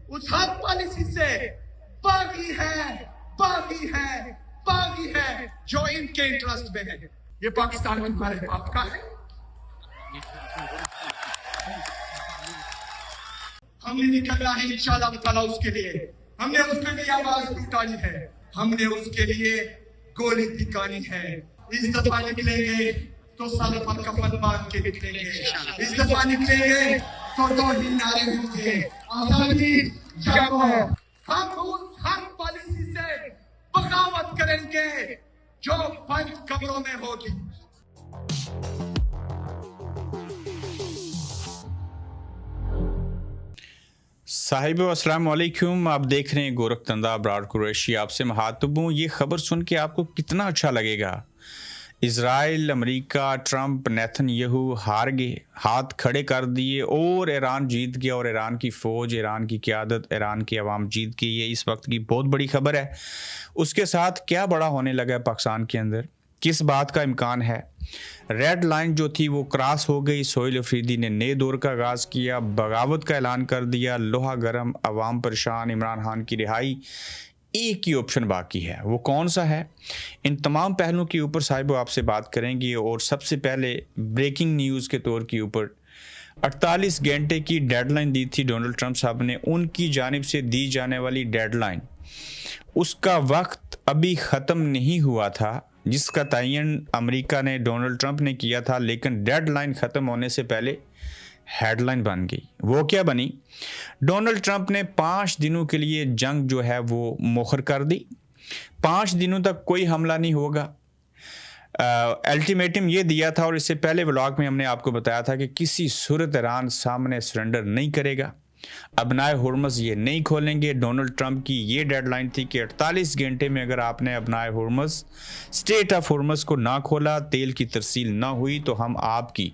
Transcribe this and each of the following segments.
उस हर पॉलिसी से बागी है जो इनके इंटरेस्ट में है। ये पाकिस्तान हमारे बाप का है। हमने निकलना है इंशाअल्लाह ताला उसके लिए। हमने उसके लिए आवाज उठानी है, हमने उसके लिए गोली दिखानी है। इस दफा निकलेंगे तो साल भर कफन बांध के निकलेंगे। इस दफा निकलेंगे तो दो ही नारे होंगे, आजादी या मौत। हम उस हर पॉलिसी से बगावत करेंगे जो बंद कमरों में होगी। साहिबो अस्सलाम वालेकुम। आप देख रहे हैं गोरखतंदा ब्रॉड कुरैशी। आपसे मुखातब हूँ। ये खबर सुन के आपको कितना अच्छा लगेगा। इज़राइल, अमेरिका, ट्रंप, नेतन्याहू हार गए, हाथ खड़े कर दिए और ईरान जीत गया और ईरान की फ़ौज, ईरान की क़यादत, ईरान की आवाम जीत गई। ये इस वक्त की बहुत बड़ी खबर है। उसके साथ क्या बड़ा होने लगा है पाकिस्तान के अंदर, किस बात का इम्कान है। रेड लाइन जो थी वो क्रॉस हो गई। सोहेल अफरीदी ने नए दौर का आगाज़ किया, बगावत का ऐलान कर दिया। लोहा गर्म, अवाम परेशान, इमरान खान की रिहाई। एक ही ऑप्शन बाकी है, वो कौन सा है? इन तमाम पहलुओं के ऊपर साहिबो आपसे बात करेंगे। और सबसे पहले ब्रेकिंग न्यूज़ के तौर के ऊपर 48 घंटे की डेडलाइन दी थी डोनाल्ड ट्रंप साहब ने। उनकी जानिब से दी जाने वाली डेडलाइन, उसका वक्त अभी ख़त्म नहीं हुआ था, जिसका तयन अमेरिका ने, डोनाल्ड ट्रंप ने किया था। लेकिन डेडलाइन ख़त्म होने से पहले हेडलाइन बन गई। वो क्या बनी? डोनाल्ड ट्रंप ने 5 दिनों के लिए जंग जो है वो मुखर कर दी। 5 दिनों तक कोई हमला नहीं होगा। अल्टीमेटम ये दिया था, और इससे पहले व्लॉग में हमने आपको बताया था कि किसी सूरत ईरान सामने सरेंडर नहीं करेगा, अबनाए हुर्मस ये नहीं खोलेंगे। डोनाल्ड ट्रंप की ये डेडलाइन थी कि 48 घंटे में अगर आपने अबनाए हुर्मस, स्ट्रेट ऑफ हुर्मस को ना खोला, तेल की तरसील ना हुई, तो हम आपकी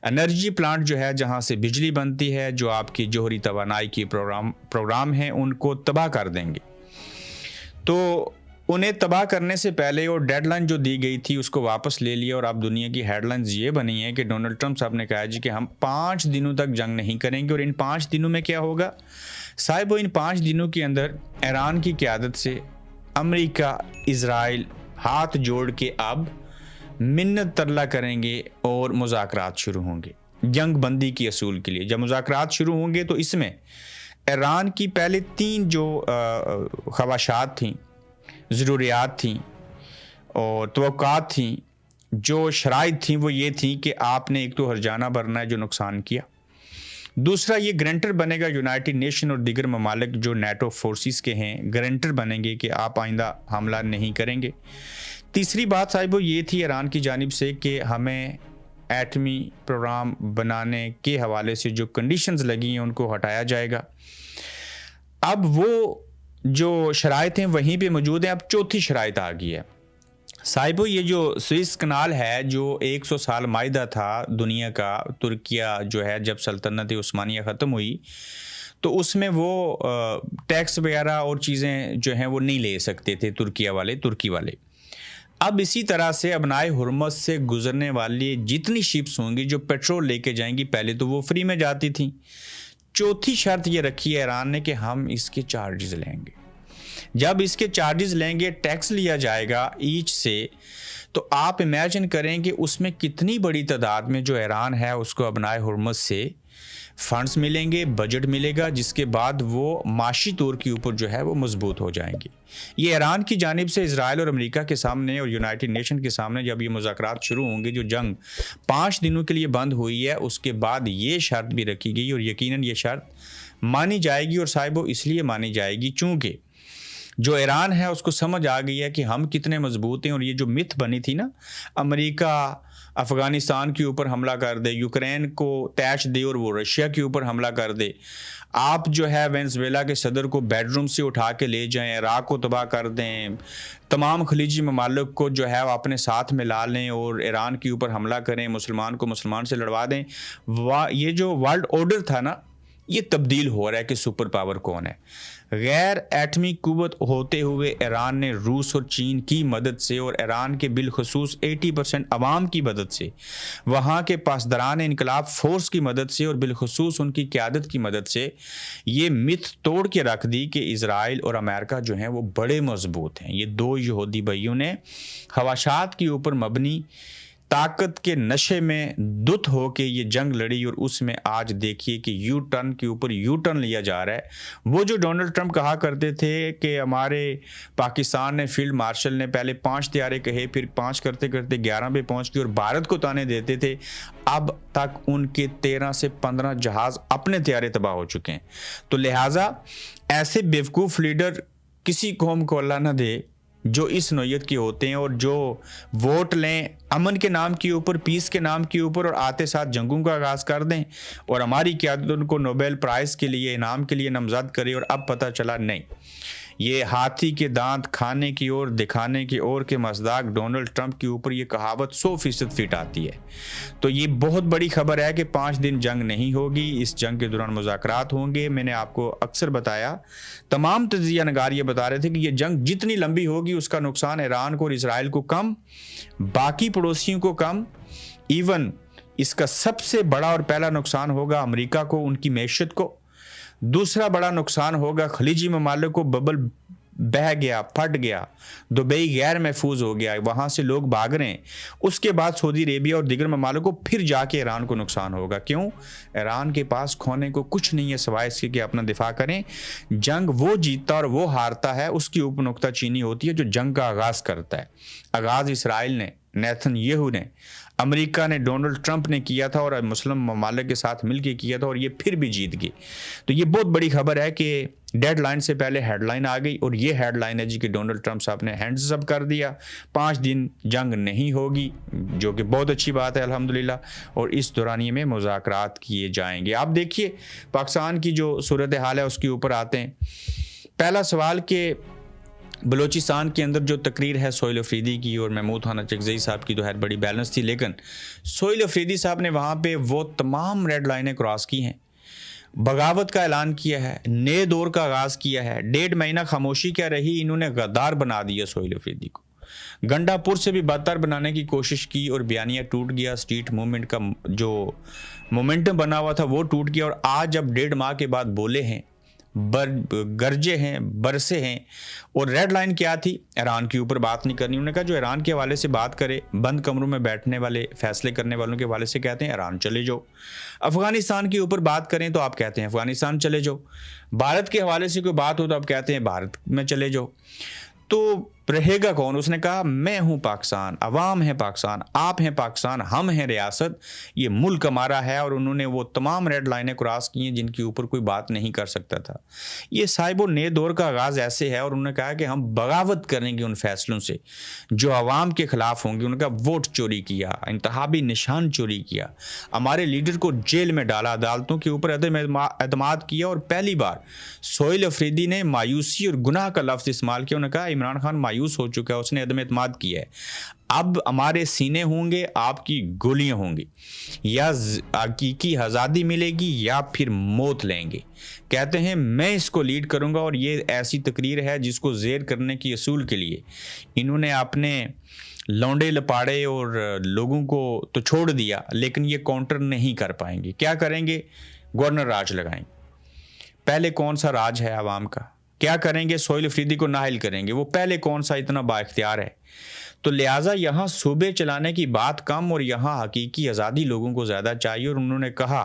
एनर्जी प्लांट जो है, जहां से बिजली बनती है, जो आपकी जोहरी तवानाई की प्रोग्राम है, उनको तबाह कर देंगे। तो उन्हें तबाह करने से पहले और डेडलाइन जो दी गई थी उसको वापस ले लिया। और अब दुनिया की हेडलाइंस ये बनी है कि डोनाल्ड ट्रंप साहब ने कहा जी कि हम 5 दिनों तक जंग नहीं करेंगे। और इन 5 दिनों में क्या होगा साहिब? इन 5 दिनों के अंदर ईरान की क़यादत से अमेरिका, इज़राइल हाथ जोड़ के अब मिन्नत तरला करेंगे और मुज़ाकरात शुरू होंगे जंग बंदी की असूल के लिए। जब मुज़ाकरात शुरू होंगे तो इसमें ईरान की पहले 3 जो ख्वाहिशात थीं, ज़रूरियात थीं और तवक्कात थीं, जो शराइत थीं, वो ये थी कि आपने एक तो हर्जाना भरना है जो नुकसान किया। दूसरा, ये गारंटर बनेगा यूनाइटेड नेशन और दीगर ममालिक जो नेटो फोर्सेस के हैं, गारंटर बनेंगे कि आप आइंदा हमला नहीं करेंगे। तीसरी बात साहिबो ये थी ईरान की जानिब से कि हमें एटमी प्रोग्राम बनाने के हवाले से जो कंडीशंस लगी हैं उनको हटाया जाएगा। अब वो जो शराइत हैं वहीं पे मौजूद हैं। अब चौथी शराइत आ गई है साहिबो। ये जो स्विस कनाल है, जो 100 साल मायदा था दुनिया का, तुर्किया जो है जब सल्तनत उस्मानिया ख़त्म हुई तो उसमें वो टैक्स वगैरह और चीज़ें जो हैं वो नहीं ले सकते थे तुर्की वाले। अब इसी तरह से अबनाए हुर्मस से गुजरने वाली जितनी शिप्स होंगी जो पेट्रोल लेके जाएंगी, पहले तो वो फ्री में जाती थी। चौथी शर्त ये रखी है ईरान ने कि हम इसके चार्जेस लेंगे। जब इसके चार्जेस लेंगे, टैक्स लिया जाएगा ईच से, तो आप इमेजिन करें कि उसमें कितनी बड़ी तादाद में जो ईरान है उसको अबनाए हुर्मस से फंड्स मिलेंगे, बजट मिलेगा, जिसके बाद वो माशी तौर के ऊपर जो है वो मजबूत हो जाएंगे। ये ईरान की जानिब से इज़राइल और अमेरिका के सामने और यूनाइटेड नेशन के सामने जब ये मुज़ाकरात शुरू होंगे, जो जंग 5 दिनों के लिए बंद हुई है, उसके बाद ये शर्त भी रखी गई और यकीनन ये शर्त मानी जाएगी। और साहिबो इसलिए मानी जाएगी चूँकि जो ईरान है उसको समझ आ गई है कि हम कितने मजबूत हैं। और ये जो मिथ बनी थी ना, अमेरिका अफ़गानिस्तान के ऊपर हमला कर दे, यूक्रेन को तैश दे और वो रशिया के ऊपर हमला कर दे, आप जो है वेनेज़ुएला के सदर को बेडरूम से उठा के ले जाएं, इराक़ को तबाह कर दें, तमाम खलीजी ममालिक को जो है वो अपने साथ मिला लें और ईरान के ऊपर हमला करें, मुसलमान को मुसलमान से लड़वा दें। ये जो वर्ल्ड ऑर्डर था ना, ये तब्दील हो रहा है कि सुपर पावर कौन है। गैर एटमी कुव्वत होते हुए ईरान ने रूस और चीन की मदद से और ईरान के बिलखसूस 80% अवाम की मदद से, वहाँ के पासदारान इनकलाब फोर्स की मदद से और बिलखसूस उनकी क़यादत की मदद से ये मिथ तोड़ के रख दी कि इज़राइल और अमेरिका जो हैं वो बड़े मजबूत हैं। ये दो यहूदी भाइयों ने ख्वाहिशात के ऊपर मबनी ताकत के नशे में दुत हो के ये जंग लड़ी और उसमें आज देखिए कि यू टर्न के ऊपर यू टर्न लिया जा रहा है। वो जो डोनाल्ड ट्रंप कहा करते थे कि हमारे पाकिस्तान ने फील्ड मार्शल ने पहले 5 तैयारे कहे, फिर 5 करते करते 11 पे पहुंच गए और भारत को ताने देते थे, अब तक उनके 13 से 15 जहाज़ अपने तैयारे तबाह हो चुके हैं। तो लिहाजा ऐसे बेवकूफ़ लीडर किसी कौम को अल्लाह न दे जो इस नौयत के होते हैं और जो वोट लें अमन के नाम के ऊपर, पीस के नाम के ऊपर और आते साथ जंगों का आगाज़ कर दें और हमारी क़यादत उनको नोबेल प्राइज़ के लिए, इनाम के लिए नामज़द करे और अब पता चला नहीं, ये हाथी के दांत खाने की ओर दिखाने की ओर के मज़दाक डोनाल्ड ट्रंप के ऊपर ये कहावत 100% फिट आती है। तो ये बहुत बड़ी खबर है कि 5 दिन जंग नहीं होगी, इस जंग के दौरान मुज़ाकरात होंगे। मैंने आपको अक्सर बताया, तमाम तज्ज़िया नगार ये बता रहे थे कि ये जंग जितनी लंबी होगी उसका नुकसान ईरान को और इसराइल को कम, बाकी पड़ोसियों को कम, इवन इसका सबसे बड़ा और पहला नुकसान होगा अमेरिका को, उनकी मैशत को। दूसरा बड़ा नुकसान होगा खलीजी ममालिक को, बबल बह गया, फट गया, दुबई गैर महफूज हो गया, वहाँ से लोग भाग रहे हैं। उसके बाद सऊदी अरेबिया और दीगर ममालिक को फिर जाके ईरान को नुकसान होगा। क्यों? ईरान के पास खोने को कुछ नहीं है सिवाय इसके कि अपना दिफा करें। जंग वो जीतता और वो हारता है, उसकी उपनुक्ता चीनी होती है जो जंग का आगाज़ करता है। आगाज़ इसराइल ने, नेतन्याहू ने, अमेरिका ने, डोनाल्ड ट्रंप ने किया था और मुस्लिम ममालिक के साथ मिलकर किया था और ये फिर भी जीत गए। तो ये बहुत बड़ी खबर है कि डेडलाइन से पहले हेडलाइन आ गई और ये हेडलाइन है जी कि डोनाल्ड ट्रंप साहब ने हैंड्स अप कर दिया, 5 दिन जंग नहीं होगी, जो कि बहुत अच्छी बात है अल्हम्दुलिल्लाह। और इस दौरानिए में मुज़ाकरात किए जाएंगे। आप देखिए पाकिस्तान की जो सूरत हाल है उसके ऊपर आते हैं। पहला सवाल कि बलूचिस्तान के अंदर जो तकरीर है सोहेल अफरीदी की और महमूद खान चकजई साहब की तो है बड़ी बैलेंस थी, लेकिन सोहेल अफरीदी साहब ने वहाँ पे वो तमाम रेड लाइनें क्रॉस की हैं, बगावत का ऐलान किया है, नए दौर का आगाज़ किया है। 1.5 महीना खामोशी क्या रही, इन्होंने गद्दार बना दिया सोहेल अफरीदी को। गंडापुर से भी बदतर बनाने की कोशिश की और बयानिया टूट गया, स्ट्रीट मूवमेंट का जो मोमेंटम बना हुआ था वो टूट गया। और आज अब 1.5 माह के बाद बोले हैं, गरजे हैं, बरसे हैं। और रेड लाइन क्या थी? ईरान के ऊपर बात नहीं करनी। उन्होंने कहा जो ईरान के हवाले से बात करे, बंद कमरों में बैठने वाले, फैसले करने वालों के हवाले से कहते हैं ईरान चले जाओ। अफगानिस्तान के ऊपर बात करें तो आप कहते हैं अफगानिस्तान चले जाओ। भारत के हवाले से कोई बात हो तो आप कहते हैं भारत में चले जाओ। तो रहेगा कौन? उसने कहा मैं हूं पाकिस्तान, अवाम है पाकिस्तान, आप हैं पाकिस्तान, हम हैं रियासत, ये मुल्क हमारा है। और उन्होंने वो तमाम रेड लाइनें क्रॉस की हैं जिनके ऊपर कोई बात नहीं कर सकता था। ये साहिब नए दौर का आगाज़ ऐसे है। और उन्होंने कहा कि हम बगावत करेंगे उन फैसलों से जो अवाम के ख़िलाफ़ होंगे। उन्होंने कहा वोट चोरी किया, इंतखाबी निशान चोरी किया, हमारे लीडर को जेल में डाला, अदालतों के ऊपर एतमाद किया। और पहली बार सोहेल अफरीदी ने मायूसी और गुनाह का लफ्ज़ इस्तेमाल किया। उन्होंने कहा इमरान खान मायूस हो चुका है, उसने अदम एतमाद किया है, अब हमारे सीने होंगे, आपकी गोलियां होंगी, या हकीकी आज़ादी मिलेगी या फिर मौत लेंगे। कहते हैं मैं इसको लीड करूंगा। और ये ऐसी तकरीर है जिसको ज़ेर करने की असूल के लिए इन्होंने अपने लौंडे लपाड़े और लोगों को तो छोड़ दिया, लेकिन ये काउंटर नहीं कर पाएंगे। क्या करेंगे? गवर्नर राज लगाएंगे। पहले कौन सा राज है आवाम का? क्या करेंगे? सोहेल अफरीदी को नाहिल करेंगे। वो पहले कौन सा इतना बाइख्तियार है? तो लिहाजा यहाँ सूबे चलाने की बात कम और यहाँ हकीकी आज़ादी लोगों को ज़्यादा चाहिए। और उन्होंने कहा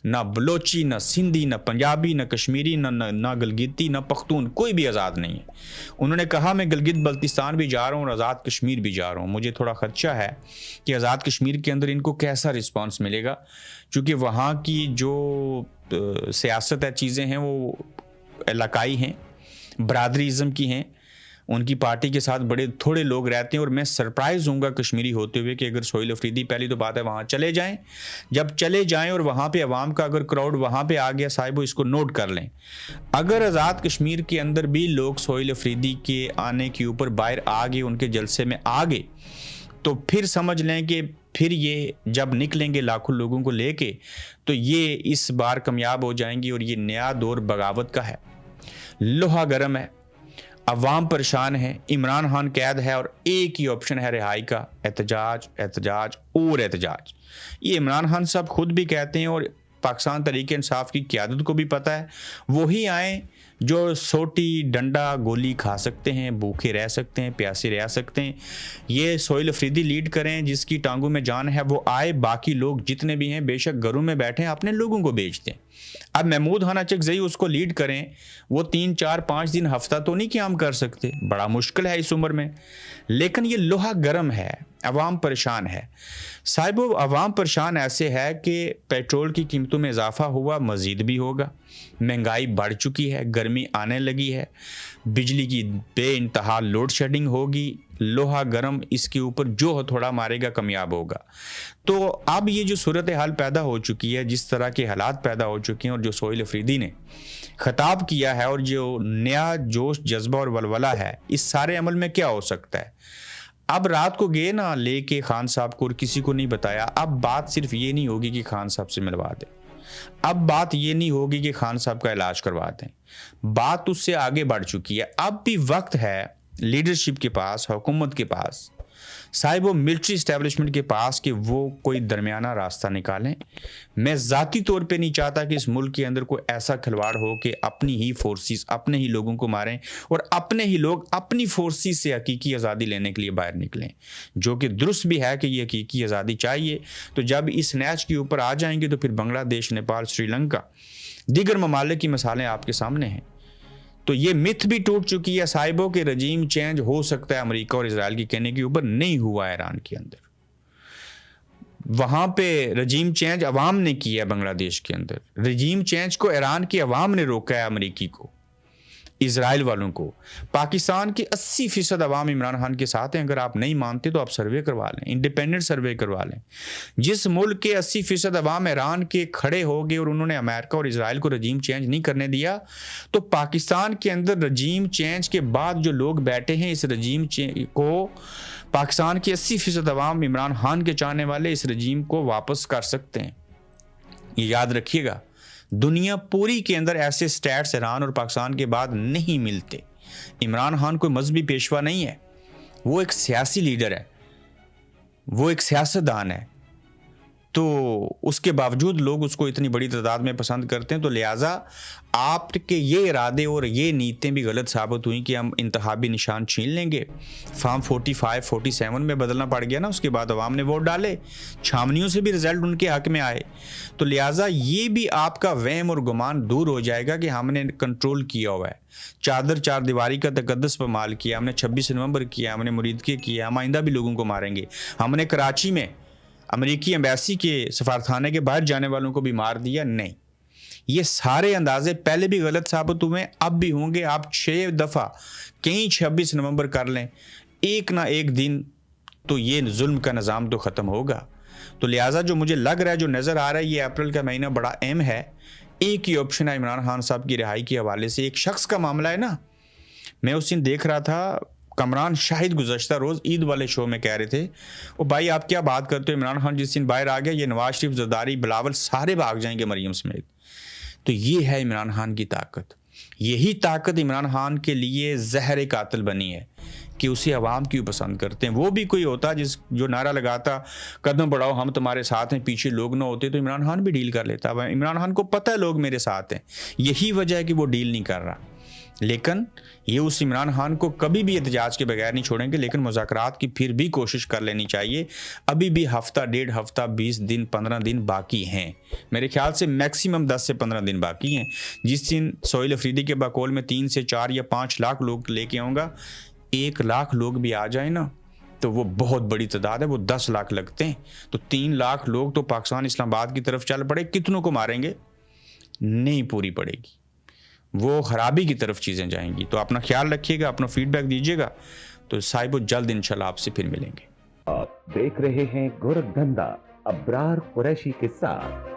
ना बलोची, ना सिंधी, ना पंजाबी, ना कश्मीरी, ना गलगिती, ना पख्तून, कोई भी आज़ाद नहीं है। उन्होंने कहा मैं गिलगित बल्तिस्तान भी जा रहा हूँ और आज़ाद कश्मीर भी जा रहा हूँ। मुझे थोड़ा खदशा है कि आज़ाद कश्मीर के अंदर इनको कैसा रिस्पॉन्स मिलेगा, क्योंकि वहाँ की जो सियासत है, चीज़ें हैं वो इलाकाई हैं, बरादरीज़म की हैं। उनकी पार्टी के साथ बड़े थोड़े लोग रहते हैं। और मैं सरप्राइज़ हूँगा कश्मीरी होते हुए कि अगर सोहेल अफरीदी, पहली तो बात है वहाँ चले जाएं। जब चले जाएं और वहाँ पे अवाम का अगर क्राउड वहाँ पे आ गया साहिब, इसको नोट कर लें, अगर आज़ाद कश्मीर के अंदर भी लोग सोहेल अफरीदी के आने के ऊपर बाहर आ गए, उनके जलसे में आ गए, تو پھر سمجھ لیں کہ پھر یہ جب نکلیں گے لاکھوں لوگوں کو لے کے تو یہ اس بار کامیاب ہو جائیں گی، اور یہ نیا دور بغاوت کا ہے، لوہا گرم ہے، عوام پریشان ہے، عمران خان قید ہے، اور ایک ہی آپشن ہے رہائی کا، احتجاج احتجاج اور احتجاج۔ یہ عمران خان صاحب خود بھی کہتے ہیں اور پاکستان تحریک انصاف کی قیادت کو بھی پتہ ہے، وہی آئیں جو سوٹی ڈنڈا گولی کھا سکتے ہیں، بھوکے رہ سکتے ہیں، پیاسے رہ سکتے ہیں۔ یہ سہیل افریدی لیڈ کریں، جس کی ٹانگوں میں جان ہے، وہ آئے، باقی لوگ جتنے بھی ہیں بے شک گھروں میں بیٹھیں، اپنے لوگوں کو بیچ دیں۔ اب محمود خان اچکزئی اس کو لیڈ کریں، وہ 3 4 5 دن ہفتہ تو نہیں قیام کر سکتے، بڑا مشکل ہے اس عمر میں، لیکن یہ لوہا گرم ہے، عوام پریشان ہے صاحبو۔ عوام پریشان ایسے ہے کہ پیٹرول کی قیمتوں میں اضافہ ہوا، مزید بھی ہوگا، مہنگائی بڑھ چکی ہے، گرمی آنے لگی ہے، بجلی کی بے انتہا لوڈ شیڈنگ ہوگی، لوہا گرم اس کے اوپر جو تھوڑا مارے گا کامیاب ہوگا۔ تو اب یہ جو صورتحال پیدا ہو چکی ہے، جس طرح کے حالات پیدا ہو چکے ہیں، اور جو سہیل افریدی نے خطاب کیا ہے، اور جو نیا جوش جذبہ اور ولولہ ہے، اس سارے عمل میں کیا ہو سکتا ہے؟ اب رات کو گئے نا لے کے خان صاحب کو اور کسی کو نہیں بتایا، اب بات صرف یہ نہیں ہوگی کہ خان صاحب سے ملوا دیں، اب بات یہ نہیں ہوگی کہ خان صاحب کا علاج کروا دیں، بات اس سے آگے بڑھ چکی ہے۔ اب بھی وقت ہے لیڈرشپ کے پاس، حکومت کے پاس، صاحب وہ ملٹری اسٹیبلشمنٹ کے پاس، کہ وہ کوئی درمیانہ راستہ نکالیں۔ میں ذاتی طور پہ نہیں چاہتا کہ اس ملک کے اندر کوئی ایسا کھلواڑ ہو کہ اپنی ہی فورسز اپنے ہی لوگوں کو ماریں، اور اپنے ہی لوگ اپنی فورسز سے حقیقی آزادی لینے کے لیے باہر نکلیں، جو کہ درست بھی ہے کہ یہ حقیقی آزادی چاہیے۔ تو جب اس نیچ کے اوپر آ جائیں گے تو پھر بنگلہ دیش، نیپال، سری لنکا، دیگر ممالک کی مثالیں آپ کے سامنے ہیں۔ تو یہ متھ بھی ٹوٹ چکی ہے صاحبوں کہ رجیم چینج ہو سکتا ہے امریکہ اور اسرائیل کے کہنے کے اوپر، نہیں ہوا ہے ایران کے اندر، وہاں پہ رجیم چینج عوام نے کیا ہے، بنگلہ دیش کے اندر رجیم چینج کو ایران کی عوام نے روکا ہے، امریکی کو، اسرائیل والوں کو۔ پاکستان کے 80% عوام عمران خان کے ساتھ ہیں، اگر آپ نہیں مانتے تو آپ سروے کروا لیں، انڈیپینڈنٹ سروے کروا لیں۔ جس ملک کے 80% عوام ایران کے کھڑے ہو گئے اور انہوں نے امریکہ اور اسرائیل کو رجیم چینج نہیں کرنے دیا، تو پاکستان کے اندر رجیم چینج کے بعد جو لوگ بیٹھے ہیں، اس رجیم کو پاکستان کے 80% عوام عمران خان کے چاہنے والے اس رجیم کو واپس کر سکتے ہیں۔ یہ یاد رکھیے گا، دنیا پوری کے اندر ایسے سٹیٹس ایران اور پاکستان کے بعد نہیں ملتے۔ عمران خان کوئی مذہبی پیشوا نہیں ہے، وہ ایک سیاسی لیڈر ہے، وہ ایک سیاستدان ہے، تو اس کے باوجود لوگ اس کو اتنی بڑی تعداد میں پسند کرتے ہیں۔ تو لہٰذا آپ کے یہ ارادے اور یہ نیتیں بھی غلط ثابت ہوئیں کہ ہم انتخابی نشان چھین لیں گے۔ فارم 45 47 میں بدلنا پڑ گیا نا، اس کے بعد عوام نے ووٹ ڈالے، چھاونیوں سے بھی رزلٹ ان کے حق میں آئے۔ تو لہٰذا یہ بھی آپ کا وہم اور گمان دور ہو جائے گا کہ ہم نے کنٹرول کیا ہوا ہے، چادر چار دیواری کا تقدس پامال کیا، ہم نے 26 نومبر کیا، ہم نے مریدکے کیا، ہم آئندہ بھی لوگوں کو ماریں گے، ہم نے کراچی میں امریکی ایمبیسی کے سفارتخانے کے باہر جانے والوں کو بھی مار دیا۔ نہیں، یہ سارے اندازے پہلے بھی غلط ثابت ہوئے، اب بھی ہوں گے۔ آپ 6 دفعہ کہیں 26 نومبر کر لیں، ایک نہ ایک دن تو یہ ظلم کا نظام تو ختم ہوگا۔ تو لہٰذا جو مجھے لگ رہا ہے، جو نظر آ رہا ہے، یہ اپریل کا مہینہ بڑا اہم ہے۔ ایک ہی آپشن ہے عمران خان صاحب کی رہائی کے حوالے سے۔ ایک شخص کا معاملہ ہے نا، میں اس دن دیکھ رہا تھا، کمران شاہد گزشتہ روز عید والے شو میں کہہ رہے تھے، او بھائی آپ کیا بات کرتے ہو، عمران خان جس دن باہر آ گیا، یہ نواز شریف، زرداری، بلاول سارے بھاگ جائیں گے مریم سمیت۔ تو یہ ہے عمران خان کی طاقت، یہی طاقت عمران خان کے لیے زہر قاتل بنی ہے کہ اسے عوام کیوں پسند کرتے ہیں۔ وہ بھی کوئی ہوتا جو نعرہ لگاتا قدم بڑھاؤ ہم تمہارے ساتھ ہیں، پیچھے لوگ نہ ہوتے تو عمران خان بھی ڈیل کر لیتا۔ عمران خان کو پتہ ہے لوگ میرے ساتھ ہیں، یہی وجہ ہے کہ وہ ڈیل نہیں کر رہا۔ لیکن یہ اس عمران خان کو کبھی بھی احتجاج کے بغیر نہیں چھوڑیں گے، لیکن مذاکرات کی پھر بھی کوشش کر لینی چاہیے۔ ابھی بھی ہفتہ، 1.5 ہفتہ، 20 دن، 15 دن باقی ہیں، میرے خیال سے میکسیمم 10 سے 15 دن باقی ہیں۔ جس دن سہیل افریدی کے بقول میں 3 سے 4 یا 5 لاکھ لوگ لے کے آؤں گا، 1 لاکھ لوگ بھی آ جائیں نا تو وہ بہت بڑی تعداد ہے، وہ 10 لاکھ لگتے ہیں، تو 3 لاکھ لوگ تو پاکستان اسلام آباد کی طرف چل پڑے۔ کتنوں کو ماریں گے؟ نہیں پوری پڑے گی، وہ خرابی کی طرف چیزیں جائیں گی۔ تو اپنا خیال رکھیے گا، اپنا فیڈ بیک دیجیے گا، تو صاحب جلد انشاءاللہ آپ سے پھر ملیں گے۔ آپ دیکھ رہے ہیں گورکھ دھندا ابرار قریشی کے ساتھ۔